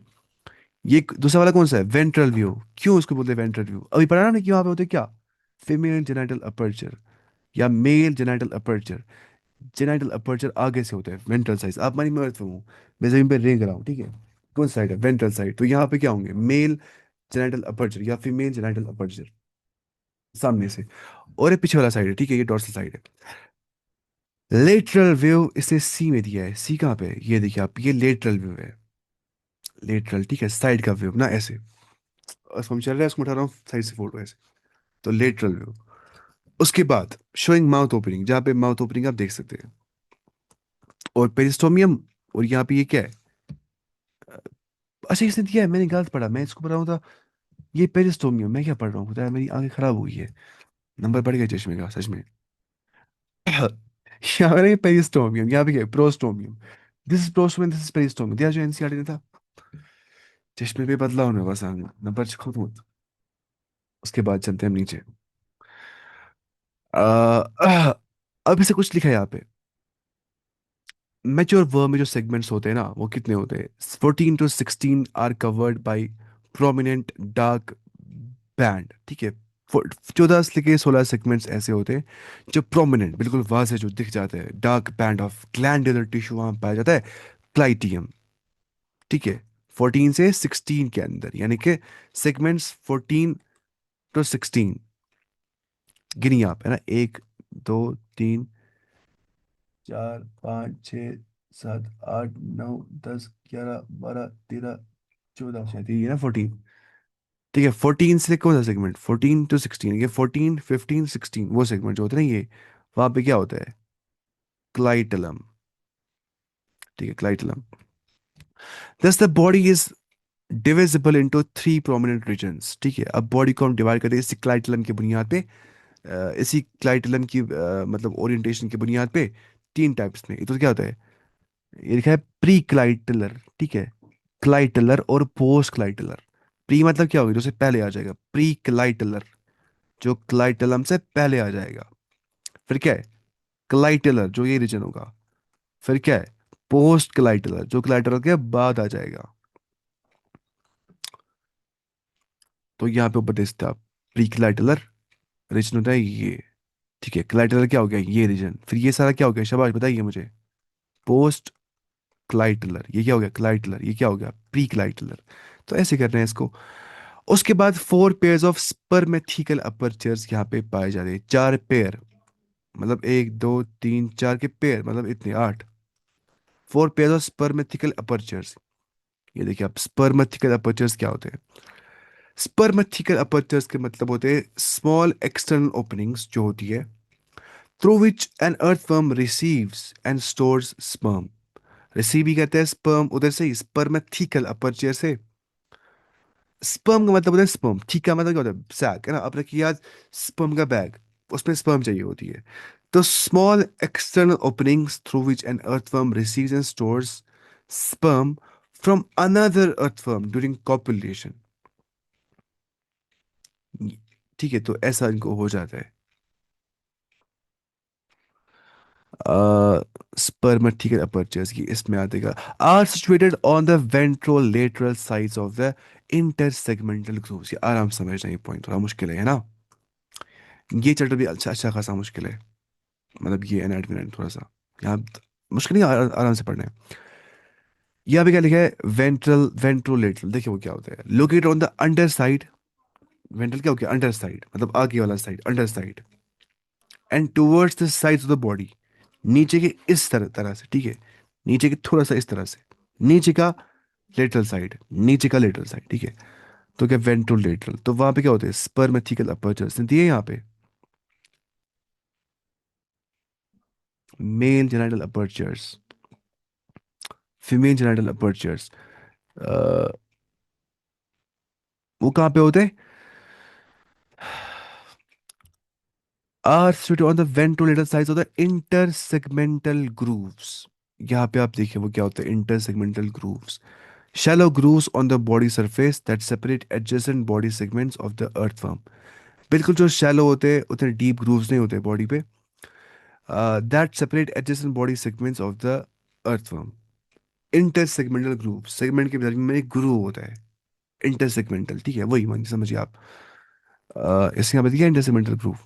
ये दूसरा वाला कौन सा है? Ventral view. क्यों उसको बोलते हैं वेंट्रल व्यू? अभी पढ़ा ना हमने कि वहां पे होते हैं क्या? फीमेल जेनाइटल अपर्चर या mail genital aperture. Genital aperture आगे से होता है, वेंट्रल साइड। आप मानी मैं अर्थ हूँ, मैं जमीन पे रेंग रहा हूँ, ठीक है। कौन साइड है? Ventral side. तो यहाँ पे क्या होंगे? मेल जेनाइटल अपर्चर या फीमेल जेनाइटल अपर्चर, सामने से। और ये पीछे वाला साइड है, ठीक है, ये डोर्सल साइड है। लेटरल व्यू इसे सी में दिया है। सी कहाँ पे है? ये देखिए आप, ये लेटरल व्यू है। लेटरल, ठीक है, साइड का व्यू ना, ऐसे। और हम चल रहा है, उसको उठा रहा हूँ साइड से फोटो ऐसे। तो लेटरल व्यू। उसके बाद शोइंग माउथ ओपनिंग, जहाँ पे माउथ ओपनिंग आप देख सकते हैं। और पेरिस्टोमियम, और यहाँ पे ये क्या है? अच्छा, इसने दिया है, मैंने गलत पढ़ा, मैं इसको पढ़ रहा हूँ था। ये पेरिस्टोमियम, मैं क्या पढ़ रहा हूँ, खुदा मेरी आंखें खराब हुई है। नंबर बढ़ गया चश्मे का सच में। यहाँ पे पेरिस्टोमियम, यहाँ पे क्या है? Prostomium. This is prostomium, this is peristomium, दिया जो एनसीईआरटी ने था। चश्मे पे बदला होने बस आगे, नंबर खुद मत। उसके बाद चलते हैं हम नीचे। अब इसे कुछ लिखा है यहाँ पे। मैच्योर वर्म में जो सेगमेंट्स होते हैं ना, वो कितने होते हैं? 14 to 16 are covered by prominent dark band, ठीक है। 14 से लेके 16 सेगमेंट्स ऐसे होते हैं जो प्रोमिनेंट, बिल्कुल वाज़ेह, जो दिख जाते हैं, dark band of glandular tissue वहां पाया जाता है, क्लाइटियम, ठीक है। 14 से 16 के अंदर, यानी कि सेगमेंट्स 14 to 16 गिनिए आप, है ना। 1, 2, 3, 4, 5, 6, 7, 8, 9, 10, 11, 12, 13, 14, शायद ये ना 14। ठीक है, 14 से कौन सा सेगमेंट? 14 to 16, ये 14, 15, 16 वो सेगमेंट जो होते हैं ना, ये वहां पे क्या होता है? क्लाइटलम, ठीक है, clitellum. Thus the body is divisible into 3 prominent regions, ठीक है। अब बॉडी को हम डिवाइड करते हैं इसी क्लाइटलम की बुनियाद पे, इसी क्लाइटलम की मतलब ओरिएंटेशन की बुनियाद पे, 3 टाइप्स में। ये तो क्या होता है? ये लिखा है प्री क्लाइटलर, ठीक है, क्लाइटलर और पोस्ट क्लाइटलर। प्री मतलब क्या होगा, जो से पहले आ जाएगा, प्री क्लाइटलर, जो क्लाइटलम से पहले आ जाएगा। फिर क्या है, क्लाइटलर, जो ये रीजन होगा। फिर क्या है, पोस्ट क्लाइटलर, जो क्लाइटलर के बाद आ जाएगा। तो यहाँ पे ऊपर देख सकते हैं आप, प्री क्लाइटलर रीजन होता है ये। ठीक है, क्लाइटलर क्या हो गया, ये रीजन। फिर ये सारा क्या हो गया, शाबाश बताइए मुझे, पोस्ट क्लाइटलर। ये क्या हो गया, क्लाइटलर। ये क्या हो गया, प्री क्लाइटलर। तो ऐसे कर रहे हैं इसको। उसके बाद 4 पेयर्स ऑफ स्पर्मेथिकल अपर्चर्स यहाँ पे पाए जा रहे हैं, 4 पेयर, मतलब 1 2 3 4 के पेयर, मतलब इतने 8। 4 पेयर्स ऑफ स्पर्मेथिकल अपर्चर्स। ये देखिए आप, स्पर्मेथिकल अपर्चर्स क्या होते हैं। स्पर्मेथिकल अपर्चर्स के मतलब होते हैं स्मॉल एक्सटर्नल ओपनिंग्स जो होती है, through which an earthworm receives and stores sperm. Receive ही कहते हैं स्पर्म उधर से ही, स्पर्मेथिकल अपर्चर से। स्पर्म का मतलब होता है स्पर्म, ठीक है, मतलब क्या होता है, सैक है ना, आपने किया स्पर्म का बैग, उसमें स्पर्म चाहिए होती है। तो small external openings through which an earthworm receives and stores sperm from another earthworm during copulation. ठीक है, तो ऐसा इनको हो जाता है। स्पर्मेटिकल अपर्चर्स की इसमें आ जाएगा, are situated on the ventrolateral sides of the intersegmental grooves. ये आराम से समझना, ये पॉइंट थोड़ा मुश्किल है ना। ये चैप्टर भी अच्छा अच्छा खासा मुश्किल है, मतलब ये एनाटॉमी थोड़ा सा यहाँ मुश्किल नहीं, आराम से पढ़ना है। यहाँ पे क्या लिखा है, वेंट्रोलेटरल, देखिए वो क्या होता है, located on the under side. Ventral क्या हो गया, अंडर साइड, मतलब आगे वाला side, under side. And towards the sides of the body, नीचे के इस तरह से, ठीक है, नीचे के थोड़ा सा इस तरह से, नीचे का लेटरल साइड, नीचे का लेटरल साइड, ठीक है। तो क्या वेंट्रोलेटरल, तो वहां पे क्या होते हैं, स्पर्मेथिकल अपर्चर्स दिए यहाँ पे, male genital apertures, female genital apertures. वो कहाँ पे होते हैं, are situated on the ventrolateral sides of the intersegmental grooves. यहाँ पे आप देखिए वो क्या होता है, intersegmental grooves, shallow grooves on the body surface that separate adjacent body segments of the earthworm। बिल्कुल जो shallow होते हैं, उतने deep grooves नहीं होते बॉडी पे, that separate adjacent body segments of the earthworm। intersegmental groove, segment के बीच में एक groove होता है, intersegmental, ठीक है, वही मान समझिए आप। इसके यहाँ पे दिया intersegmental groove,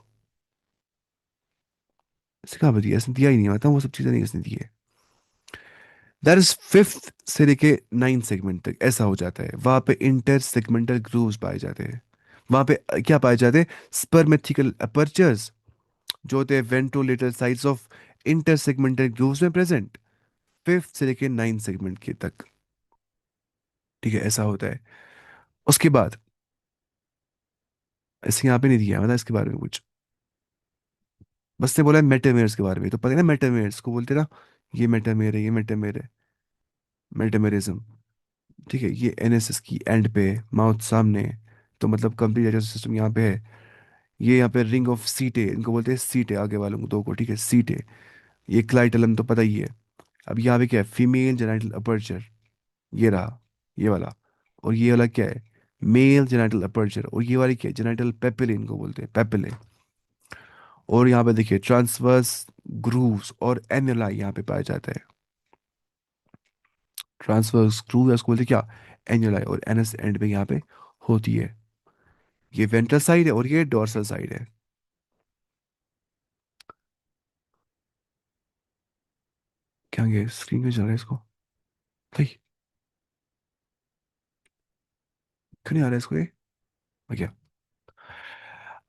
इसके कहाँ पे दिया, इसने दिया ही नहीं, आता वो सब चीज़ें नहीं इसने दी है। दैट इज फिफ्थ से लेके 9 सेगमेंट तक ऐसा हो जाता है, वहां पे इंटर सेगमेंटल ग्रूव्स पाए जाते हैं। वहां पे क्या पाए जाते हैं, स्पर्मेथिकल अपर्चर्स जो होते हैं ventrolateral sides of inter segmental grooves में प्रेजेंट, फिफ्थ से लेके 9 सेगमेंट के तक। ठीक है, ऐसा होता है। उसके बाद इसके यहाँ पे नहीं दिया है, मतलब इसके बारे में कुछ, बस ने बोला है मेटामेर्स के बारे में, तो पता है ना मेटामेर्स को बोलते हैं ना, ये मेटामेर है, ये मेटामेर है, मेटामेरिज्म। ठीक है, ये एनएसएस की एंड पे, माउथ सामने, तो मतलब कंप्लीट डाइजेस्टिव सिस्टम यहाँ पे है। ये यहाँ पे रिंग ऑफ सीटे, इनको बोलते हैं सीटे, आगे वालों को दो को, ठीक है, सीटे। ये क्लाइटलम तो पता ही है। अब यहाँ पे क्या है, फीमेल जेनाइटल अपर्चर, ये रहा, ये वाला। और ये वाला क्या है, मेल जेनाइटल अपर्चर। और ये वाली क्या है, जेनाइटल पेपिले, इनको बोलते हैं पेपिले। और यहाँ पे देखिए ट्रांसवर्स ग्रूव्स और एनुलाई यहाँ पे पाया जाता है। ट्रांसवर्स ग्रूव या उसको बोलते हैं क्या, एनुलाई, और एनएस एंड पे यहाँ पे होती है। ये वेंट्रल साइड है और ये डोर्सल साइड है। क्या ये स्क्रीन पे चल रहा है इसको, भाई क्यों नहीं आ रहा है इसको ये, क्या।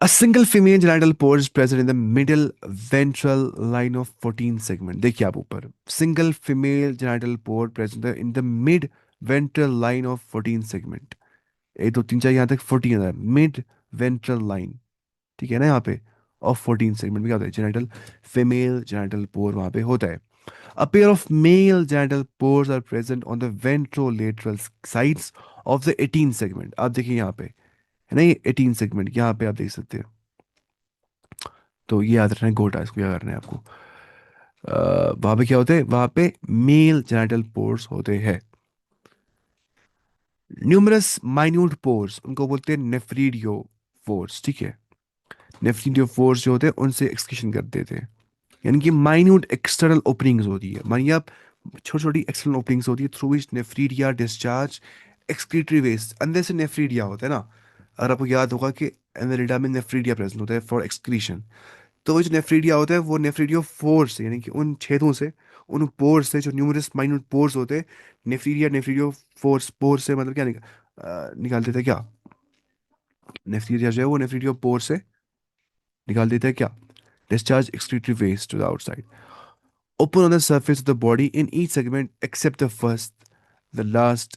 A single female genital pore is present in the middle ventral line of 14 segment। देखिए आप ऊपर, single female genital pore present in the mid ventral line of 14 segment। 1 2 3 4 यहाँ तक 14 है, मिड वेंट्रल लाइन, ठीक है ना, यहाँ पे ऑफ 14 सेगमेंट में क्या होता है, जेनिटल, फीमेल जेनिटल पोर वहाँ पे होता है। A pair of male genital pores are present on the ventrolateral sides of the 18 segment। आप देखिए यहाँ पे है ना, ये 18 सेगमेंट यहाँ पे आप देख सकते हैं। तो ये याद रखना है, गोटा इसको क्या करना है आपको। वहाँ पे क्या होते हैं, वहाँ पे मेल जेनिटल पोर्स होते हैं। न्यूमरस माइन्यूट पोर्स उनको बोलते हैं नेफ्रीडियो पोर्स, ठीक है। नेफ्रीडियो पोर्स जो होते हैं उनसे एक्सक्रीशन कर देते हैं। यानी कि माइन्यूट एक्सटर्नल ओपनिंग्स होती है, मानिए आप, छोटी छोटी एक्सटर्नल ओपनिंग्स होती है through which nephridia discharge excretory waste. अंदर से नेफ्रीडिया होता है ना, अगर आपको याद होगा कि एनालिडा में नेफ्रीडिया प्रेजेंट होता है फॉर एक्सक्रीशन। तो वो जो नेफ्रीडिया होता है वो नेफ्रीडियो फोर्स से, यानी कि उन छेदों से, उन पोर्स से जो न्यूमरस माइन्यूट पोर्स होते हैं, नेफ्रीडिया नेफ्रीडियो फोर्स पोर्स से मतलब क्या निकाल देते हैं क्या, नेफ्रीडिया जो है वो नेफ्रीडियो पोर्स से निकाल देते हैं क्या, discharge excretory waste to the outside, open on the surface of the body in each segment except the first, the last।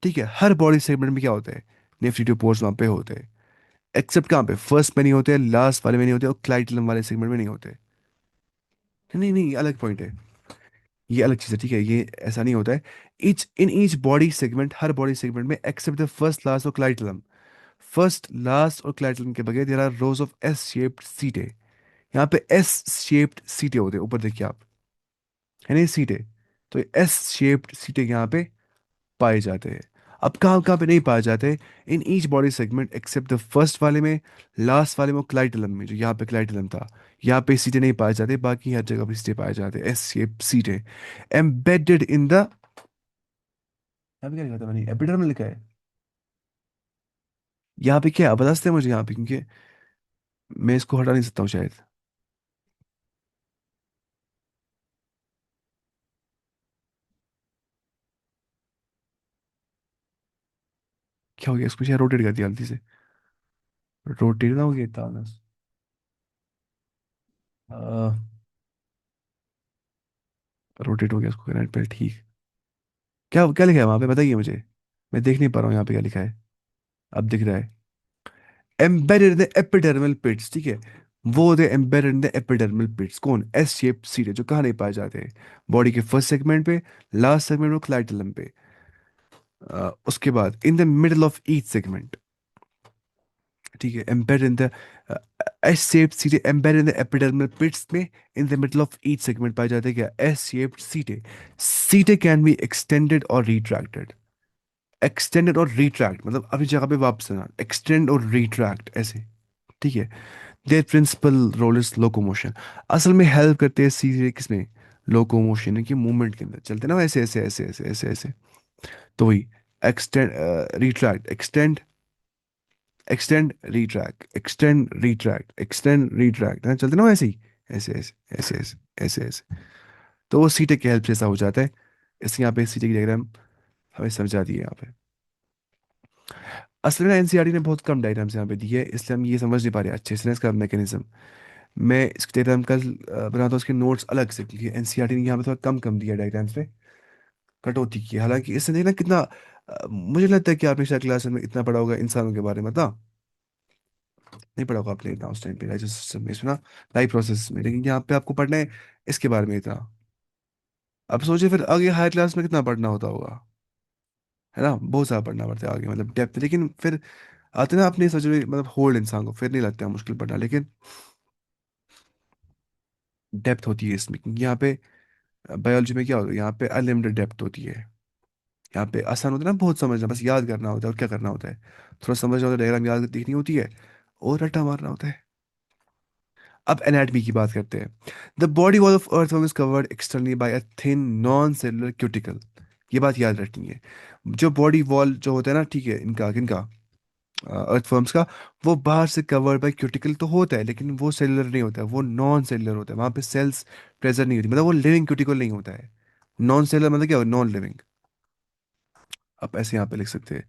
ठीक है, हर बॉडी सेगमेंट में क्या होता है, नेफ्रिटिव पोर्स वहां पे होते हैं, एक्सेप्ट कहाँ पे, फर्स्ट में नहीं होते, लास्ट वाले में नहीं होते, और क्लाइटलम वाले सेगमेंट में नहीं होते। नहीं नहीं, ये अलग पॉइंट है, ये अलग चीज़ है, ठीक है, ये ऐसा नहीं होता है। ईच बॉडी सेगमेंट, हर बॉडी सेगमेंट में एक्सेप्ट द फर्स्ट, लास्ट और क्लाइटलम, फर्स्ट लास्ट और क्लाइटलम के बगैर there are rows of S shaped setae. यहाँ पे एस शेप्ड सीटे होते हैं, ऊपर देखिए आप, है ना सीटे, तो एस शेप्ड सीटे यहाँ पे पाए जाते हैं। अब कहाँ कहाँ पे नहीं पाए जाते, in each body segment except the first वाले में, लास्ट वाले में, क्लाइटलम में, जो यहाँ पे क्लाइटलम था, यहाँ पे सीटे नहीं पाए जाते, बाकी हर जगह पे सीटे पाए जाते हैं, एस शेप सीटे एम्बेडेड इन द, यहाँ पे क्या लिखा था मैंने, एपिडर्मल लिखा है, यहाँ पे क्या है? आप बता सकते हैं मुझे यहाँ पे, क्योंकि मैं इसको हटा नहीं सकता हूँ शायद। क्या हो गया, इसको शायद रोटेट कर दिया गलती से, रोटेट ना हो गया इतना बस। रोटेट हो गया, इसको करना पहले, ठीक। क्या क्या लिखा है वहां पे, बताइए मुझे, मैं देख नहीं पा रहा हूँ यहाँ पे क्या लिखा है। अब दिख रहा है, एम्बेडेड इन द एपिडर्मल पिट्स, ठीक है, वो होते एम्बेडेड इन द एपिडर्मल पिट्स, कौन, एस शेप सीट जो कहाँ नहीं पाए जाते, बॉडी के फर्स्ट सेगमेंट पे, लास्ट सेगमेंट में, क्लाइटलम पे। उसके बाद इन the middle of each segment, ठीक है, embedded in the S shape सीटे एम्बेडेड इन द एपिडर्मल पिट्स में, इन the middle of each segment पाए जाते हैं क्या, एस शेप्ड सीटे। सीटे कैन बी एक्सटेंडेड और रिट्रैक्टेड, एक्सटेंडेड और रिट्रैक्ट मतलब अपनी जगह पे वापस आना, एक्सटेंड और रिट्रैक्ट ऐसे, ठीक है। Their principal role is locomotion, असल में हेल्प करते हैं सीधे किसमें, लोकोमोशन की मूवमेंट के अंदर, चलते ना ऐसे ऐसे ऐसे ऐसे ऐसे ऐसे। तो वही extend, retract, extend, extend retract, extend retract, extend retract, है चलते ना ऐसे ही, ऐसे ऐसे ऐसे ऐसे ऐसे ऐसे। तो वो सीटे की हेल्प से ऐसा हो जाता है। इसलिए यहाँ पे सीटे की डायग्राम हमें समझा दी है यहाँ पे। असल में एनसीईआरटी ने बहुत कम डायग्राम्स यहाँ पे दी है, इसलिए हम ये समझ नहीं पा रहे अच्छे से ना इसका मैकेनिज्म। मैं इसके डायग्राम कल बनाता हूँ, उसके नोट्स अलग से, क्योंकि एनसीईआरटी ने यहाँ पे थोड़ा कम कम दिया डायग्राम्स पे, कटौती की है। हालांकि इससे देखना कितना, मुझे लगता है कि आपने शायद क्लास में इतना पढ़ा होगा इंसानों के बारे में था, नहीं पढ़ा होगा आपने इतना उस टाइम पे डाइजेस्ट सिस्टम में, इसमें ना, लाइफ प्रोसेस में, लेकिन यहाँ पे आपको पढ़ना है इसके बारे में इतना। अब सोचिए फिर आगे हायर क्लास में कितना पढ़ना होता होगा, है ना, बहुत सारा पढ़ना पड़ता है आगे, मतलब डेप्थ, लेकिन फिर आते ना अपनी सोच मतलब होल्ड इंसान को फिर नहीं लगता है मुश्किल पढ़ना, लेकिन डेप्थ होती है इसमें, क्योंकि यहाँ पे बायोलॉजी में क्या होता है, यहाँ पे अनलिमिटेड डेप्थ होती है। यहाँ पे आसान होता है ना बहुत समझना, बस याद करना होता है, और क्या करना होता है, थोड़ा समझना होता है, डायग्राम याद दिखनी होती है, और रट्टा मारना होता है। अब एनाटमी की बात करते हैं। The body wall of earthworm is covered externally by a thin non cellular cuticle, ये बात याद रखनी है। जो बॉडी वॉल जो होता है ना, ठीक है, इनका किनका, अर्थवर्म्स का, वो बाहर से कवर्ड बाय क्यूटिकल तो होता है, लेकिन वो सेलुलर नहीं होता है, वो नॉन सेलुलर होता है, वहां पे सेल्स प्रेजेंट नहीं होती, मतलब वो लिविंग क्यूटिकल नहीं होता है। नॉन सेलुलर मतलब क्या, नॉन लिविंग। आप ऐसे यहाँ पे लिख सकते हैं,